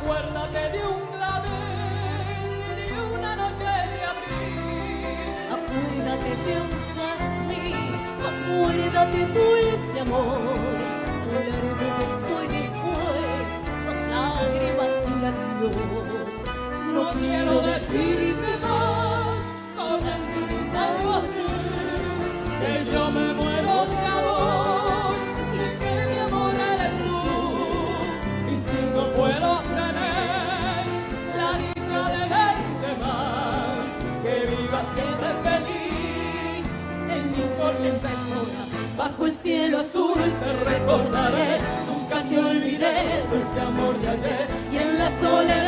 Acuérdate de un clavel y de una noche de abril. Acuérdate de un jazmín, acuérdate dulce amor, largo beso y después dos lágrimas y un adiós. No quiero decirte más, con el que yo me muero de amor y que mi amor eres tú. Y si no puedo tener la dicha de verte más, que viva siempre feliz en mi corriente esmora. Bajo el cielo azul te recordaré, nunca te olvidé, dulce amor de ayer, y en la soledad